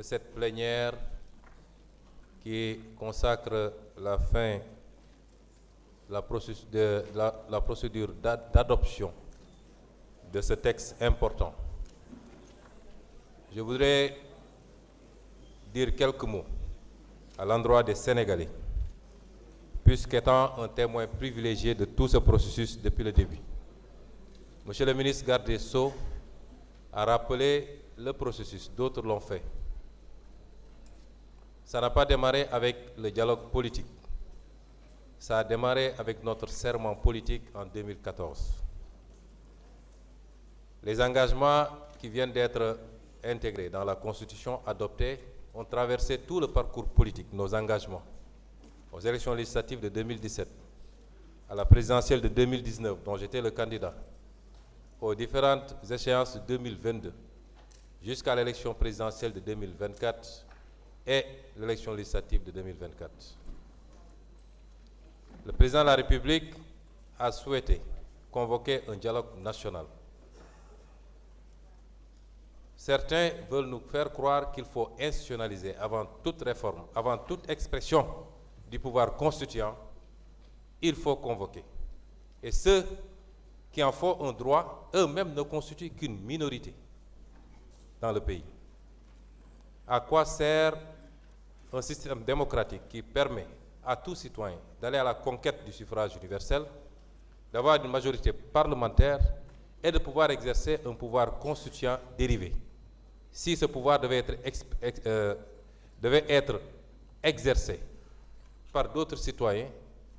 Cette plénière qui consacre la fin de la procédure d'adoption de ce texte important. Je voudrais dire quelques mots à l'endroit des Sénégalais, puisqu'étant un témoin privilégié de tout ce processus depuis le début. Monsieur le ministre garde des Sceaux a rappelé le processus, d'autres l'ont fait. Ça n'a pas démarré avec le dialogue politique. Ça a démarré avec notre serment politique en 2014. Les engagements qui viennent d'être intégrés dans la Constitution adoptée ont traversé tout le parcours politique, nos engagements, aux élections législatives de 2017, à la présidentielle de 2019, dont j'étais le candidat, aux différentes échéances de 2022, jusqu'à l'élection présidentielle de 2024 et l'élection législative de 2024. Le président de la République a souhaité convoquer un dialogue national. Certains veulent nous faire croire qu'il faut institutionnaliser avant toute réforme, avant toute expression du pouvoir constituant, il faut convoquer. Et ceux qui en font un droit, eux-mêmes ne constituent qu'une minorité dans le pays. À quoi sert un système démocratique qui permet à tout citoyen d'aller à la conquête du suffrage universel, d'avoir une majorité parlementaire et de pouvoir exercer un pouvoir constituant dérivé? Si ce pouvoir devait être exercé par d'autres citoyens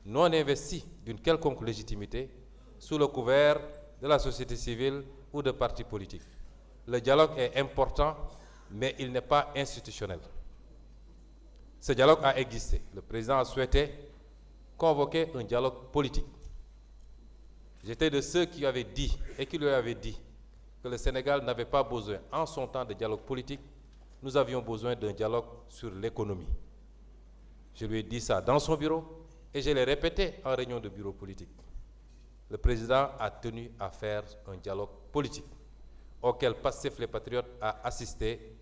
non investis d'une quelconque légitimité sous le couvert de la société civile ou de partis politiques. Le dialogue est important, mais il n'est pas institutionnel. Ce dialogue a existé. Le président a souhaité convoquer un dialogue politique. J'étais de ceux qui avaient dit, et qui lui avaient dit, que le Sénégal n'avait pas besoin, en son temps, de dialogue politique. Nous avions besoin d'un dialogue sur l'économie. Je lui ai dit ça dans son bureau, et je l'ai répété en réunion de bureau politique. Le président a tenu à faire un dialogue politique, auquel Pastef les Patriotes a assisté,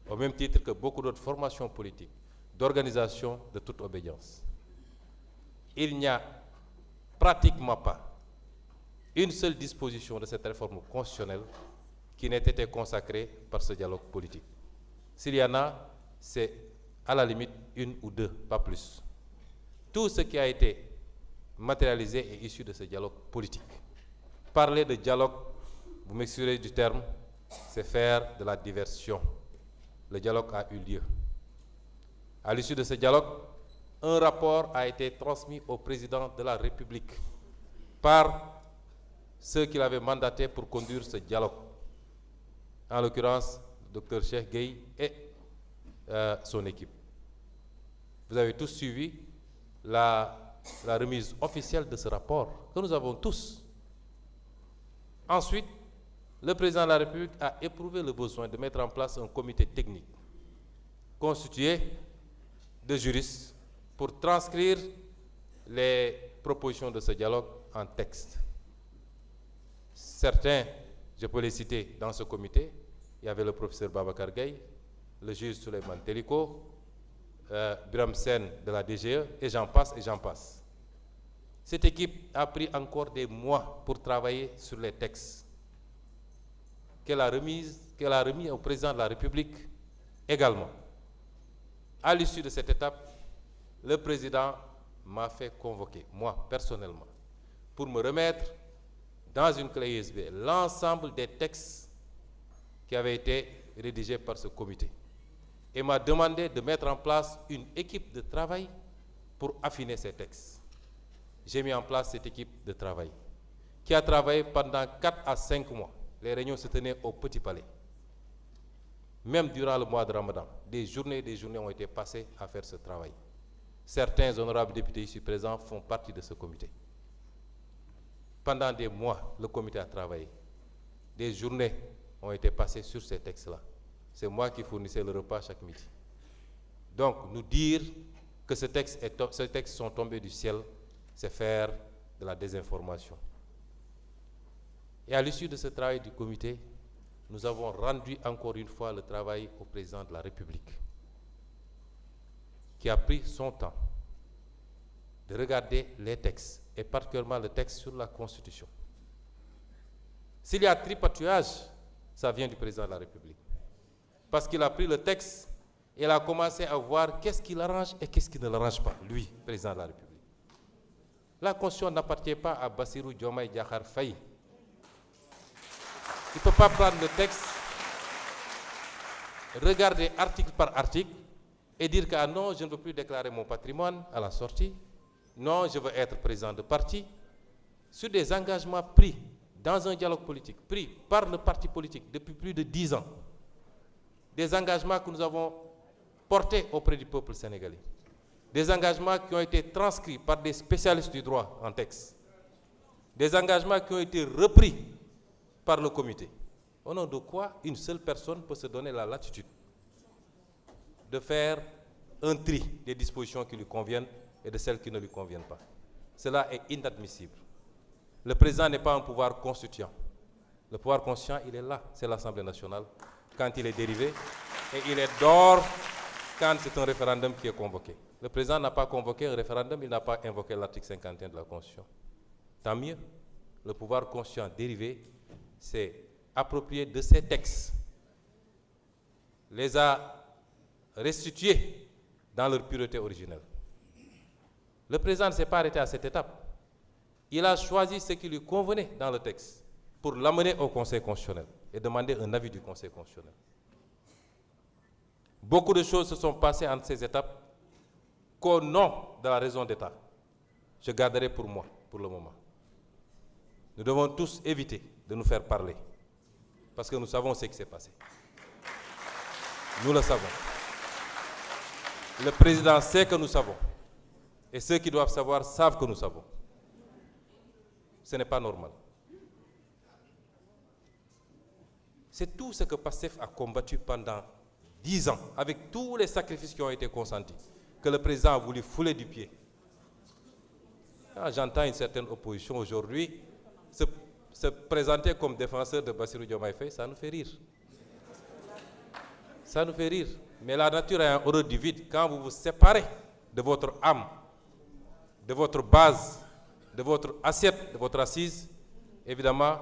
au même titre que beaucoup d'autres formations politiques, d'organisations de toute obédience. Il n'y a pratiquement pas une seule disposition de cette réforme constitutionnelle qui n'ait été consacrée par ce dialogue politique. S'il y en a, c'est à la limite une ou deux, pas plus. Tout ce qui a été matérialisé est issu de ce dialogue politique. Parler de dialogue, vous m'excuserez du terme, c'est faire de la diversion. Le dialogue a eu lieu. À l'issue de ce dialogue, un rapport a été transmis au président de la République par ceux qui l'avaient mandaté pour conduire ce dialogue. En l'occurrence, le Dr Cheikh Gueye et son équipe. Vous avez tous suivi la remise officielle de ce rapport que nous avons tous. Ensuite, le président de la République a éprouvé le besoin de mettre en place un comité technique constitué de juristes pour transcrire les propositions de ce dialogue en texte. Certains, je peux les citer dans ce comité, il y avait le professeur Babacar Gaye, le juge Souleymane Teliko, Biram Sen de la DGE, et j'en passe et j'en passe. Cette équipe a pris encore des mois pour travailler sur les textes qu'elle a remis au président de la République également. À l'issue de cette étape, le président m'a fait convoquer, moi personnellement, pour me remettre dans une clé USB l'ensemble des textes qui avaient été rédigés par ce comité et m'a demandé de mettre en place une équipe de travail pour affiner ces textes. J'ai mis en place cette équipe de travail qui a travaillé pendant 4 à 5 mois. Les réunions se tenaient au Petit Palais. Même durant le mois de Ramadan, des journées ont été passées à faire ce travail. Certains honorables députés ici présents font partie de ce comité. Pendant des mois, le comité a travaillé. Des journées ont été passées sur ces textes-là. C'est moi qui fournissais le repas chaque midi. Donc, nous dire que ces textes sont tombés du ciel, c'est faire de la désinformation. Et à l'issue de ce travail du comité, nous avons rendu encore une fois le travail au président de la République, qui a pris son temps de regarder les textes, et particulièrement le texte sur la Constitution. S'il y a tripatouillage, ça vient du président de la République. Parce qu'il a pris le texte et il a commencé à voir qu'est-ce qui l'arrange et qu'est-ce qui ne l'arrange pas, lui, président de la République. La Constitution n'appartient pas à Bassirou Diomaye Diakhar Faye. Il ne peut pas prendre le texte, regarder article par article et dire que ah non, je ne veux plus déclarer mon patrimoine à la sortie. Non, je veux être président de parti. Sur des engagements pris dans un dialogue politique, pris par le parti politique depuis plus de 10 ans. Des engagements que nous avons portés auprès du peuple sénégalais. Des engagements qui ont été transcrits par des spécialistes du droit en texte. Des engagements qui ont été repris par le comité. Au nom de quoi une seule personne peut se donner la latitude de faire un tri des dispositions qui lui conviennent et de celles qui ne lui conviennent pas. Cela est inadmissible. Le président n'est pas un pouvoir constituant. Le pouvoir constituant, il est là, c'est l'Assemblée nationale, quand il est dérivé, et il est dehors quand c'est un référendum qui est convoqué. Le président n'a pas convoqué un référendum, il n'a pas invoqué l'article 51 de la Constitution. Tant mieux, le pouvoir constituant dérivé s'est approprié de ces textes, les a restitués dans leur pureté originelle. Le président ne s'est pas arrêté à cette étape. Il a choisi ce qui lui convenait dans le texte pour l'amener au Conseil constitutionnel et demander un avis du Conseil constitutionnel. Beaucoup de choses se sont passées entre ces étapes qu'au nom de la raison d'État, je garderai pour moi, pour le moment. Nous devons tous éviter de nous faire parler, parce que nous savons ce qui s'est passé. Nous le savons. Le président sait que nous savons, et ceux qui doivent savoir savent que nous savons. Ce n'est pas normal. C'est tout ce que PASTEF a combattu pendant 10 ans, avec tous les sacrifices qui ont été consentis, que le président a voulu fouler du pied. J'entends une certaine opposition aujourd'hui se présenter comme défenseur de Bassirou Diomaye Faye, ça nous fait rire. Ça nous fait rire. Mais la nature a un horreur du vide. Quand vous vous séparez de votre âme, de votre base, de votre assiette, de votre assise, évidemment,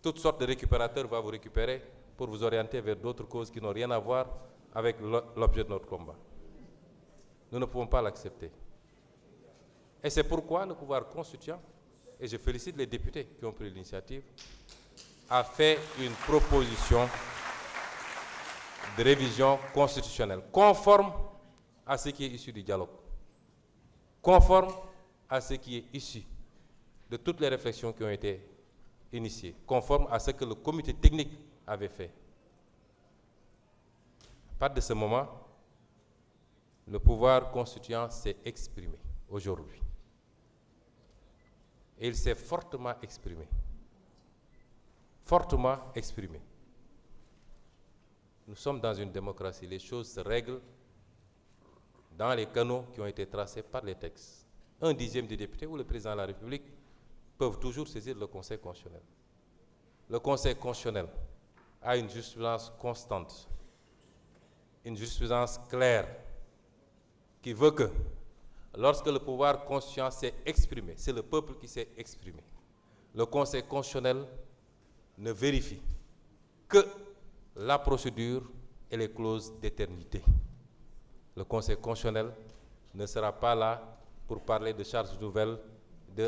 toutes sortes de récupérateurs vont vous récupérer pour vous orienter vers d'autres causes qui n'ont rien à voir avec l'objet de notre combat. Nous ne pouvons pas l'accepter. Et c'est pourquoi le pouvoir constituant, et je félicite les députés qui ont pris l'initiative, a fait une proposition de révision constitutionnelle conforme à ce qui est issu du dialogue, conforme à ce qui est issu de toutes les réflexions qui ont été initiées, conforme à ce que le comité technique avait fait. À partir de ce moment, le pouvoir constituant s'est exprimé aujourd'hui. Et il s'est fortement exprimé. Fortement exprimé. Nous sommes dans une démocratie. Les choses se règlent dans les canaux qui ont été tracés par les textes. 1/10 des députés ou le président de la République peuvent toujours saisir le Conseil constitutionnel. Le Conseil constitutionnel a une jurisprudence constante, une jurisprudence claire, qui veut que lorsque le pouvoir constituant s'est exprimé, c'est le peuple qui s'est exprimé, le Conseil constitutionnel ne vérifie que la procédure et les clauses d'éternité. Le Conseil constitutionnel ne sera pas là pour parler de charges nouvelles,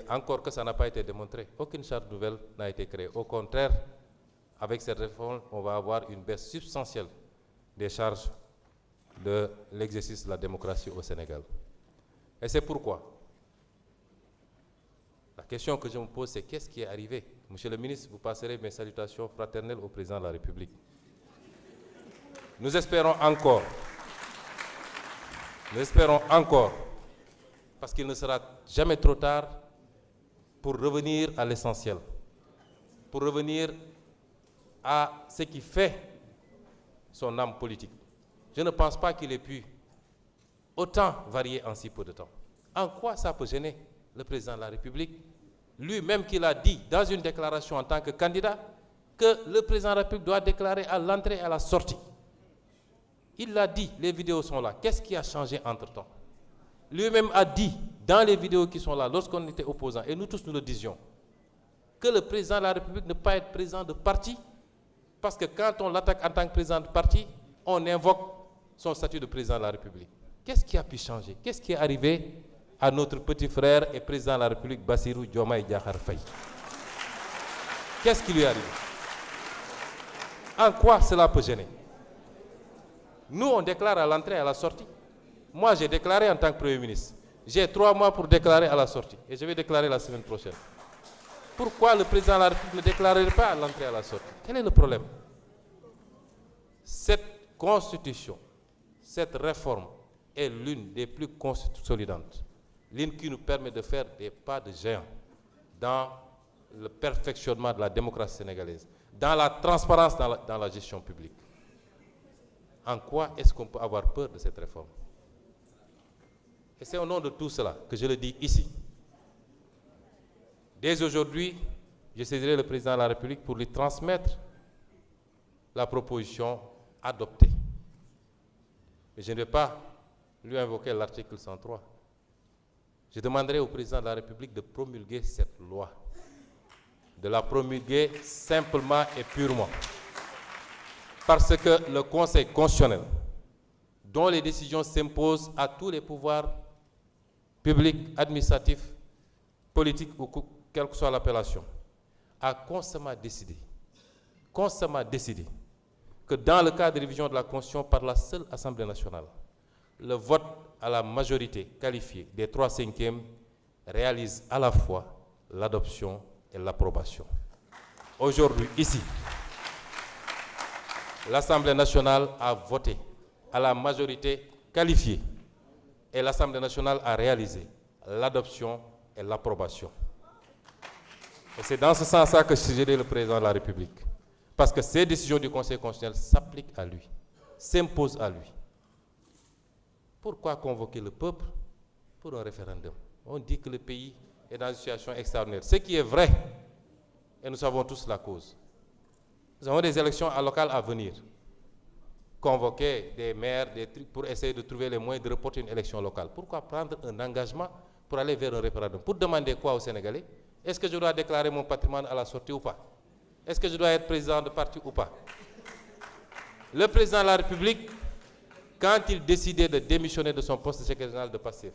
encore que ça n'a pas été démontré. Aucune charge nouvelle n'a été créée. Au contraire, avec cette réforme, on va avoir une baisse substantielle des charges de l'exercice de la démocratie au Sénégal. Et c'est pourquoi la question que je me pose, c'est qu'est-ce qui est arrivé? Monsieur le ministre, vous passerez mes salutations fraternelles au président de la République. Nous espérons encore, parce qu'il ne sera jamais trop tard pour revenir à l'essentiel, pour revenir à ce qui fait son âme politique. Je ne pense pas qu'il ait pu autant varier en si peu de temps. En quoi ça peut gêner le président de la République, lui-même qui l'a dit dans une déclaration en tant que candidat, que le président de la République doit déclarer à l'entrée et à la sortie. Il l'a dit, les vidéos sont là. Qu'est-ce qui a changé entre-temps? Lui-même a dit, dans les vidéos qui sont là, lorsqu'on était opposants, et nous tous nous le disions, que le président de la République ne peut pas être président de parti, parce que quand on l'attaque en tant que président de parti, on invoque son statut de président de la République. Qu'est-ce qui a pu changer? Qu'est-ce qui est arrivé à notre petit frère et président de la République, Bassirou Diomaye Diakhar Faye? Qu'est-ce qui lui est arrivé? En quoi cela peut gêner? Nous, on déclare à l'entrée et à la sortie. Moi, j'ai déclaré en tant que Premier ministre. J'ai 3 mois pour déclarer à la sortie. Et je vais déclarer la semaine prochaine. Pourquoi le président de la République ne déclarerait pas à l'entrée et à la sortie? Quel est le problème? Cette constitution, cette réforme est l'une des plus consolidantes. L'une qui nous permet de faire des pas de géant dans le perfectionnement de la démocratie sénégalaise, dans la transparence dans la gestion publique. En quoi est-ce qu'on peut avoir peur de cette réforme? Et c'est au nom de tout cela que je le dis ici. Dès aujourd'hui, je saisirai le président de la République pour lui transmettre la proposition adoptée. Mais je ne vais pas lui invoquer l'article 103. Je demanderai au président de la République de promulguer cette loi, de la promulguer simplement et purement. Parce que le Conseil constitutionnel, dont les décisions s'imposent à tous les pouvoirs publics, administratifs, politiques ou quelle que soit l'appellation, a constamment décidé que dans le cas de révision de la Constitution par la seule Assemblée nationale, le vote à la majorité qualifiée des 3/5 réalise à la fois l'adoption et l'approbation. Aujourd'hui, ici, l'Assemblée nationale a voté à la majorité qualifiée et l'Assemblée nationale a réalisé l'adoption et l'approbation. Et c'est dans ce sens-là que je suggère le président de la République. Parce que ces décisions du Conseil constitutionnel s'appliquent à lui, s'imposent à lui. Pourquoi convoquer le peuple pour un référendum? On dit que le pays est dans une situation extraordinaire. Ce qui est vrai, et nous savons tous la cause. Nous avons des élections locales à venir. Convoquer des maires, des trucs pour essayer de trouver les moyens de reporter une élection locale. Pourquoi prendre un engagement pour aller vers un référendum? Pour demander quoi aux Sénégalais? Est-ce que je dois déclarer mon patrimoine à la sortie ou pas? Est-ce que je dois être président de parti ou pas? Le président de la République, quand il décidait de démissionner de son poste de secrétaire général de PASTEF,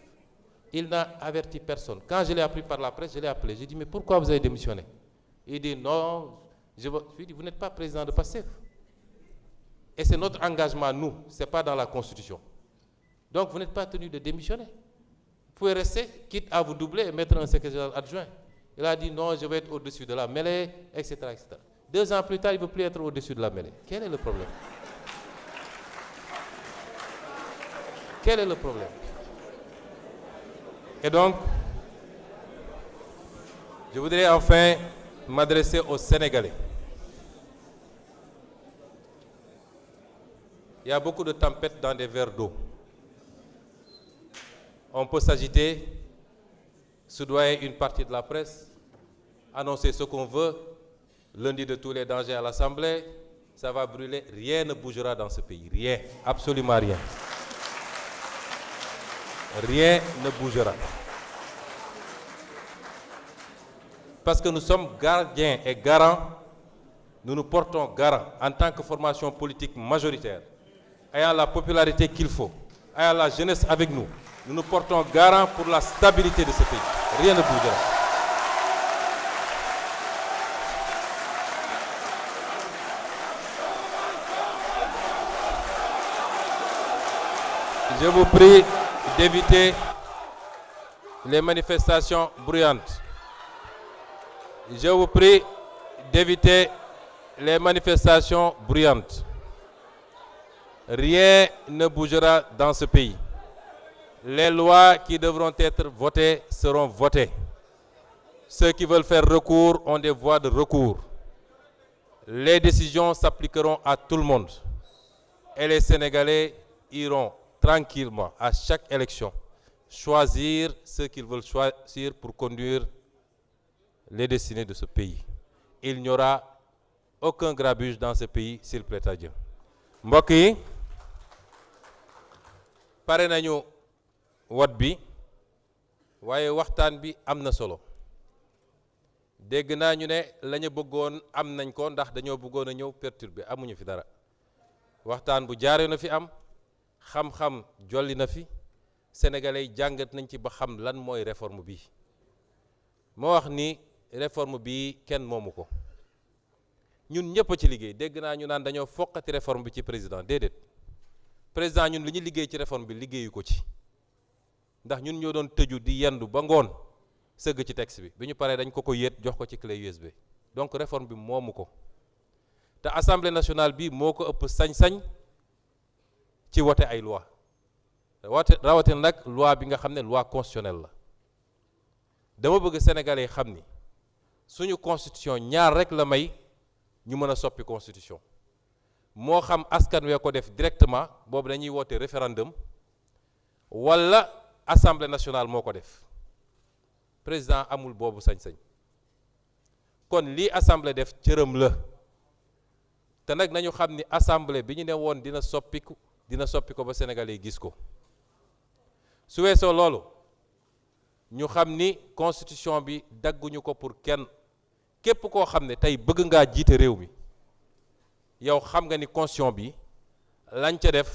il n'a averti personne. Quand je l'ai appris par la presse, je l'ai appelé. J'ai dit, mais pourquoi vous avez démissionné? Il dit, non, je lui dis, vous n'êtes pas président de PASTEF. Et c'est notre engagement, nous, ce n'est pas dans la Constitution. Donc vous n'êtes pas tenu de démissionner. Vous pouvez rester, quitte à vous doubler et mettre un secrétaire général adjoint. Il a dit, non, je vais être au-dessus de la mêlée, etc., etc. 2 ans plus tard, il ne veut plus être au-dessus de la mêlée. Quel est le problème? Quel est le problème? Et donc, je voudrais enfin m'adresser aux Sénégalais. Il y a beaucoup de tempêtes dans des verres d'eau. On peut s'agiter, soudoyer une partie de la presse, annoncer ce qu'on veut, lundi de tous les dangers à l'Assemblée, ça va brûler, rien ne bougera dans ce pays, rien, absolument rien. Rien ne bougera. Parce que nous sommes gardiens et garants, nous nous portons garants en tant que formation politique majoritaire, ayant la popularité qu'il faut, ayant la jeunesse avec nous, nous nous portons garants pour la stabilité de ce pays. Rien ne bougera. Je vous prie d'éviter les manifestations bruyantes. Je vous prie d'éviter les manifestations bruyantes. Rien ne bougera dans ce pays. Les lois qui devront être votées seront votées. Ceux qui veulent faire recours ont des voies de recours. Les décisions s'appliqueront à tout le monde. Et les Sénégalais iront tranquillement à chaque élection choisir ceux qu'ils veulent choisir pour conduire les destinées de ce pays. Il n'y aura aucun grabuge dans ce pays, s'il plaît à Dieu. mbokk yi pare nañu wot bi waaye waxtaan bi am na solo dégg naa ñu ne la ñu bëggoon am nañ ko ndax dañoo bëggoon a ñëw perturber amuñu fi dara waxtaan bu jaaree na fi am xam-xam jolli na fi sénégalais jàngat nañ ci ba xam lan mooy réforme bi moo wax ni réforme bi kenn moomu ko ñun ñëpp a ci liggéey dégg naa ñu naan dañoo foqati réforme bi ci président déedéet président ñun li ñu liggéey ci réforme bi liggéeyu ko ci ndax ñun ñoo doon tëju di yendu ba ngoon sëgg ci texte bi ñu paree dañ ko yéet jox ko ci clé USB donc réforme bi moomu ko te assemblée nationale bi moo ko ëpp sañ-sañ ci wote ay loi rawatina nag loi bi nga xam ne loi constitutionnelle la dama bëgg sénégalais xam ni suñu constitution ñaar rek la may ñu mën a soppi constitution moo xam askan wee ko def directement boobu dañuy woote référendum wala assemblée nationale moo ko def président amul boobu sañ-sañ kon lii assemblée def cëram la te nag nañu xam ni assemblée bi ñu ne woon dina soppi ko ba sénégalais gis ko su weesoo loolu ñu xam ni constitution bi dagguñu ko pour kenn képp koo xam ne tey bëgg ngaa jiite réew mi yow xam nga ni constitution bi lañ ca def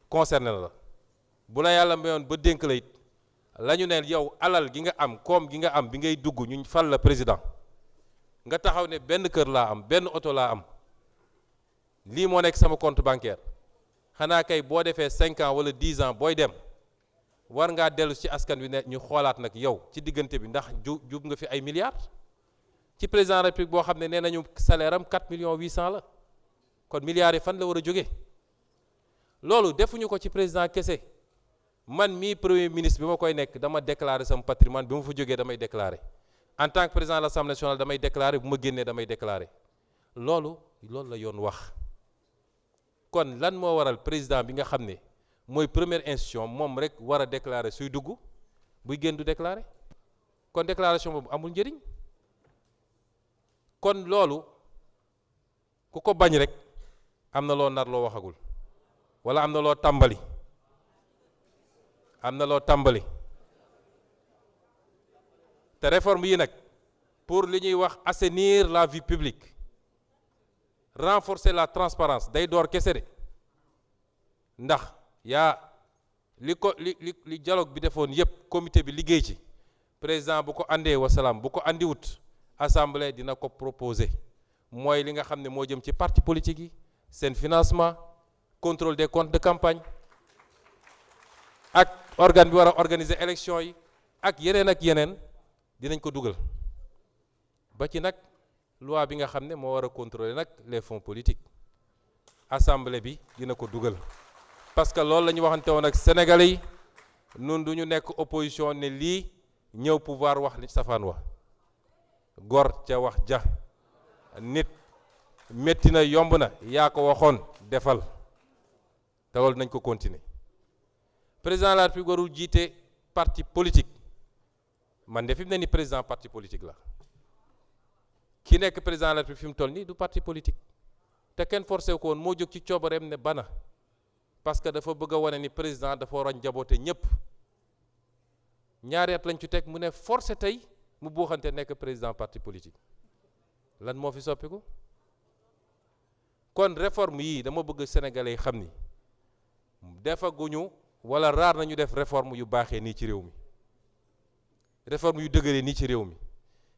concerné la bu la yàlla mayoon ba dénk la it la ñu ne yow alal gi nga am koom gi nga am bi ngay dugg ñu fal la président nga taxaw ne benn kër laa am benn oto laa am lii moo nekk sama compte bancaire xanaa kay boo defee 5 ans wala 10 ans booy dem war ngaa dellu ci askan wi ne ñu xoolaat nag yow ci diggante bi ndax jub nga fi ay milliards ci président de la République boo xam ne nee nañu salaire am 4 millions 800 la kon milliards yi fan la war a jóge loolu defuñu ko ci président kese man mii premier ministre bi ma koy nekk dama déclarer sama patrimoine bi ma fa jógee damay déclarer en tant que président de l'Assemblée nationale damay déclarer bu ma génnee damay déclarer loolu la yoon wax kon lan moo waral président bi nga xam ne mooy première institution moom rek war a déclarer suy dugg buy génn du déclarer kon déclaration boobu amul njëriñ kon loolu ku ko bañ rek am na loo nar loo waxagul wala am na loo tàmbali te réforme yi nag pour li ñuy wax assainir la vie publique renforcer la transparence day door kese de ndax li dialogue bi defoon yépp comité bi liggéey ci président bu ko andee wasalaam bu ko andiwut assemblée dina ko proposer mooy li nga xam ne moo jëm ci parti politique yi seen financement contrôle des comptes de campagne ak organe bi war a organiser élection yi ak yeneen dinañ ko dugal ba ci nag loi bi nga xam ne moo war a contrôler nag les fonds politiques assemblée bi dina ko dugal parce que loolu la ñu waxante woon ak sénégalais yi nun du ñu nekk opposition ne lii ñëw pouvoir wax li safaan wa gor ca wax ja nit métti na yomb na yaa ko waxoon defal te loolu nañ ko continuer président de la République warul jiite parti politique man de fi mu ne ni président parti politique la ki nekk président de la République fi mu toll nii du parti politique te kenn forcé ko woon moo jóg ci coobareem ne bana parce que dafa bëgg a wane ni président dafa war a njaboote ñëpp ñaari at lañ ci teg mu ne forcé tey mu buuxante nekk président parti politique lan moo fi soppiku kon réforme yii dama bëgg sénégalais yi xam ni defaguñu wala raar nañu def réforme yu baaxee nii ci réew mi réforme yu dëgëree nii ci réew mi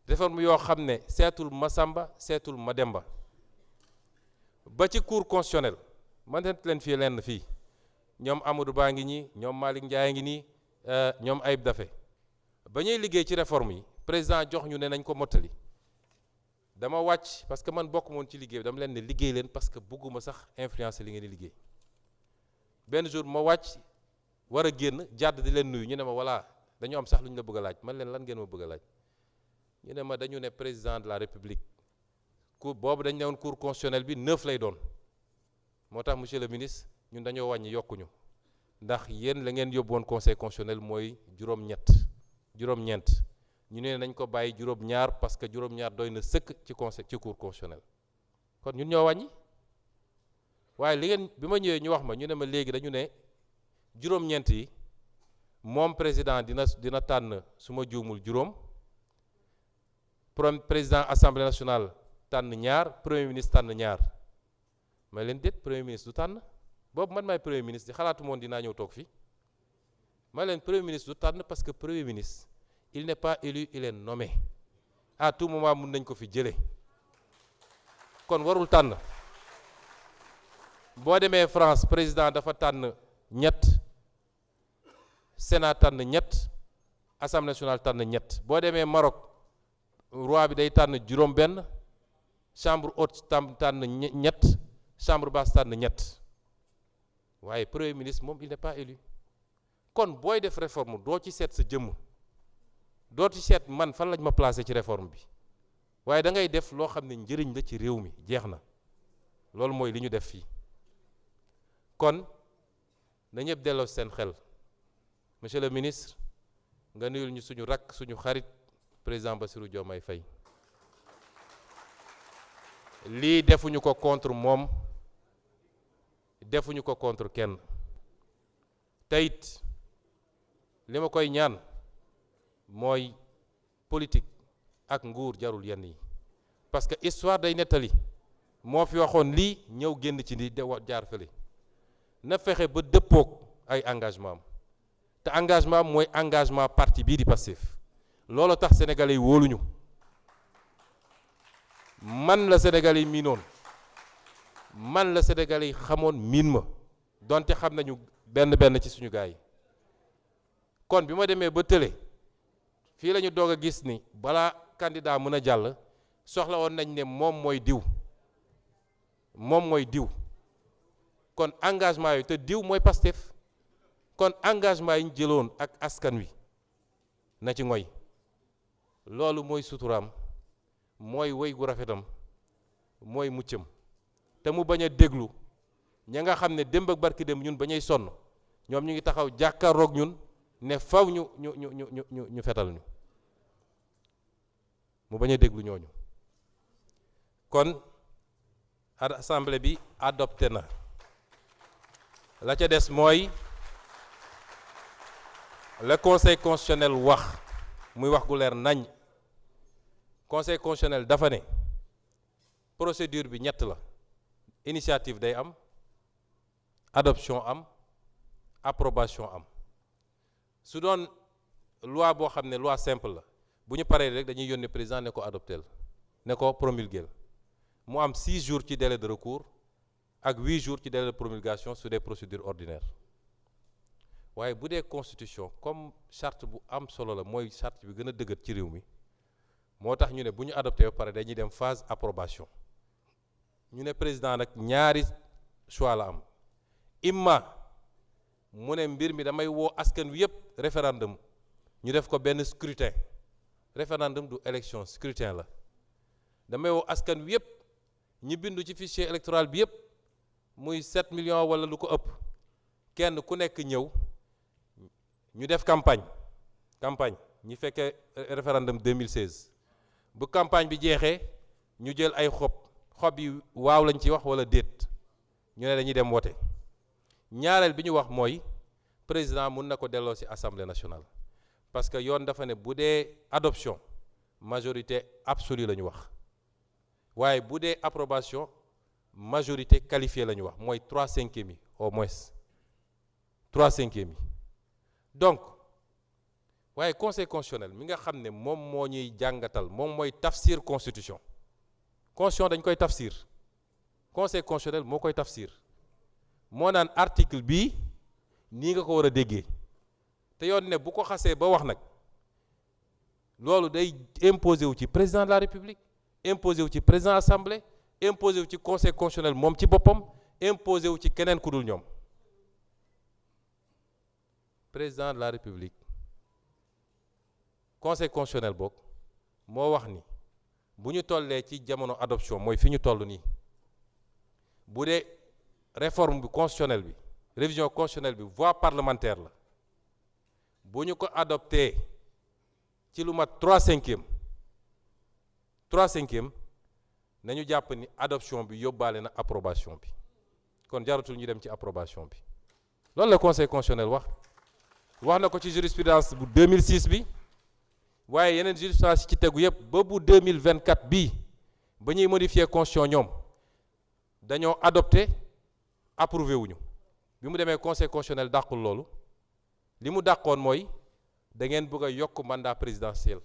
réforme yoo xam ne seetul Masamba seetul Mademba ba ci cour constitutionnel man leen fii lenn fii ñoom Amadou Ba ngi ñii ñoom Malick Ndiaye ngi nii ñoom Ayib Daffé ba ñuy liggéey ci réforme yi président jox ñu ne nañ ko mottali dama wàcc parce que man bokk moon ci liggéey bi dama leen ne liggéey leen parce que bëgguma sax influencer li ngeen di liggéey benn jour ma wàcc war a génn jàdd di leen nuyu ñu ne ma voilà dañu am sax lu ñu la bëgg a laaj man leen lan ngeen ma bëgg a laaj ñu ne ma dañu ne président de la république cour boobu dañu ne woon cour constitutionnelle bi 9 lay doon moo tax monsieur le ministre ñun dañoo wàññi yokkuñu ndax yéen la ngeen yóbbu woon conseil constitutionnel mooy juróom-ñeent ñu ne nañ ko bàyyi juróom-ñaar parce que juróom-ñaar doy na sëkk ci conseil ci cour constitutionnel kon ñun ñoo wàññi waaye li ngeen bi ma ñëwee ñu wax ma ñu ne ma léegi dañu ne juróom-ñeent yi moom président dina tànn su ma juumul juróom président assemblée nationale tànn ñaar premier ministre tànn ñaar may leen déet premier ministre du tànn boobu man maay premier ministre di xalaatu moon dinaa ñëw toog fii may leen premier ministre du tànn parce que premier ministre il n'est pas élu, il est nommé à tout moment mun nañ ko fi jëlee kon warul tànn boo demee France président dafa tànn ñett Sénat tànn ñett Assemblée nationale tànn ñett boo demee Maroc roi bi day tànn juróom-benn chambre haute tànn ñett chambre basse tànn ñett waaye premier ministre moom il n'est pas élu kon booy def réforme doo ci seet sa jëmm doo ci seet man fan lañ ma placé ci réforme bi waaye da ngay def loo xam ne njëriñ la ci réew mi jeex na loolu mooy li ñu def fii kon na ñëpp delloo seen xel monsieur le ministre nga nuyul ñu suñu rakk suñu xarit président Bassirou Diomaye Faye lii defuñu ko contre moom defuñu ko contre kenn te it li ma koy ñaan mooy politique ak nguur jarul yenn yi parce que histoire day nettali moo fi waxoon lii ñëw génn ci ni de jaar fële na fexe ba dëppoog ay engagement am te engagement am mooy engagement parti bii di Pastef loolu tax sénégalais yi wóoluñu man la sénégalais yi miinoon man la sénégalais yi xamoon miin ma donte xam nañu benn ci suñu gars yi kon bi ma demee ba tële fii la ñu doog a gis ni balaa candidat mën a jàll soxla woon nañ ne moom mooy diw kon engagement yi te diw mooy Pastef kon engagement yi ñu jëloon ak askan wi na ci ngoy loolu mooy suturaam mooy wéy gu rafetam mooy muccam te mu bañ a déglu ña nga xam ne démb ak barki dem ñun bañuy sonn ñoom ñu ngi taxaw jàkkaarloog ñun ne faw ñu fetal ñu mu bañ a déglu ñooñu kon assemblée bi adopté na la ca des mooy le conseil constitutionnel wax muy wax gu leer nañ conseil constitutionnel dafa ne procédure bi ñett la initiative day am adoption am approbation am su doon loi boo xam ne loi simple la bu ñu paree rek dañuy yónnee président ne ko adopteel ne ko promulguer mu am 6 jours ci délai de recours ak 8 jours ci délai de promulgation sur des procédures ordinaires waaye bu dee constitution comme charte bu am solo la mooy charte bi gën a dëgër ci réew mi moo tax ñu ne bu ñu adopté ba pare dañuy dem phase approbation ñu ne président nag ñaari choix la am imma mu ne mbir mi damay woo askan wi yëpp référendum ñu def ko benn scrutin référendum du élection scrutin la damay woo askan wi yëpp ñi bindu ci fichier électoral bi yëpp muy 7 millions wala lu ko ëpp kenn ku nekk ñëw ñu def campagne ñi fekkee référendum 2016 bu campagne bi jeexee ñu jël ay xob yi waaw lañ ci wax wala déet ñu ne dañuy dem wote ñaareel bi ñu wax mooy président mun na ko delloo ci assemblée nationale parce que yoon dafa ne bu dee adoption majorité absolue la ñu wax waaye bu dee approbation majorité qualifiée la ñu wax mooy 3/5 yi au moins 3/5 yi donc waaye conseil constitutionnel mi nga xam ne moom moo ñuy jàngatal moom mooy tafsir constitution dañ koy tafsir conseil constitutionnel moo koy tafsir moo naan article bii nii nga ko war a déggee te yoon ne bu ko xasee ba wax nag loolu day imposé wu ci président de la république imposé wu ci président assemblée imposé wu ci conseil constitutionnel moom ci boppam imposé wu ci keneen ku dul ñoom président de la république conseil constitutionnel boog moo wax ni bu ñu tollee ci jamono adoption mooy fi ñu toll nii bu dee réforme bi constitutionnelle bi révision constitutionnelle bi voie parlementaire la bu ñu ko adopté ci lu mat 3/5 nañu jàpp ni adoption bi yóbbaale na approbation bi kon jaratul ñu dem ci approbation bi loolu la conseil constitutionnel wax na ko ci jurisprudence bu 2006 bi waaye yeneen jurisprudence ci tegu yëpp ba bu 2024 bii ba ñuy modifier constitution ñoom dañoo adopté approuvé wuñu bi mu demee conseil constitutionnel dàqul loolu li mu dàqoon mooy da ngeen bëgg a yokk mandat présidentiel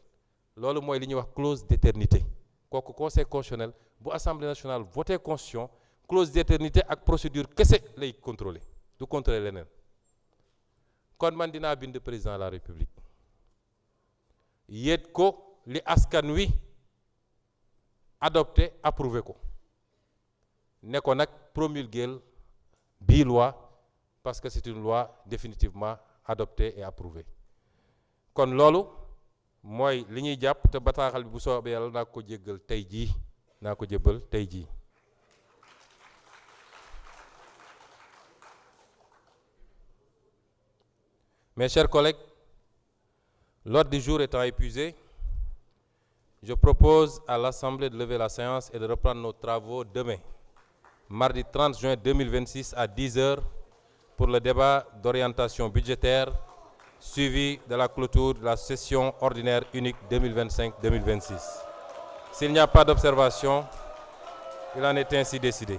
loolu mooy li ñuy wax clause d'éternité kooku conseil constitutionnel bu assemblée nationale voté constitution clause d'éternité ak procédure kese lay contrôler du contrôler leneen kon man dinaa bind président de la république yéet ko li askan wi adopté approuvé ko ne ko nag promulguer bii loi parce que c'est une loi définitivement adoptée et approuvée kon loolu mooy li ñuy jàpp te bataaxal bi bu soobee yàlla naa ko jébbal tey jii Mes chers collègues, l'ordre du jour étant épuisé, je propose à l'Assemblée de lever la séance et de reprendre nos travaux demain, mardi 30 juin 2026 à 10 h pour le débat d'orientation budgétaire suivi de la clôture de la session ordinaire unique 2025-2026. S'il n'y a pas d'observation, il en est ainsi décidé.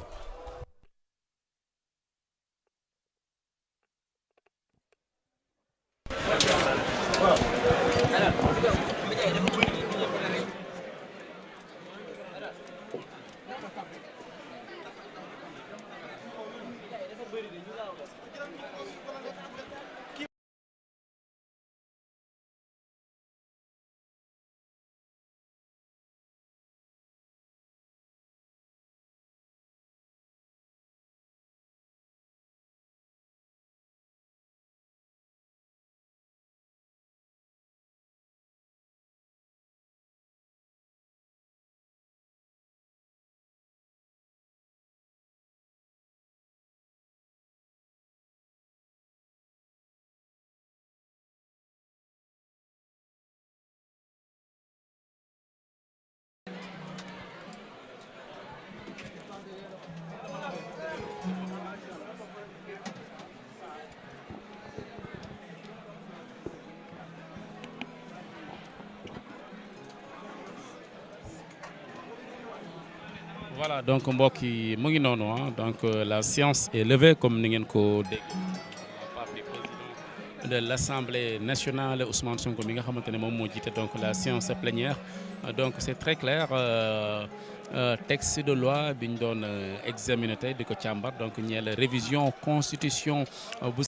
Voilà, donc mbokk yi mu ngi noonu donc la séance est levée comme ni ngeen ko dégg par le président de l'Assemblée nationale Ousmane Sonko mi nga xamante ne moom moo jiite donc la séance plénière donc c'est très clair texte de loi bi ñu doon examiner tey di ko càmbar donc ñeel révision constitution bu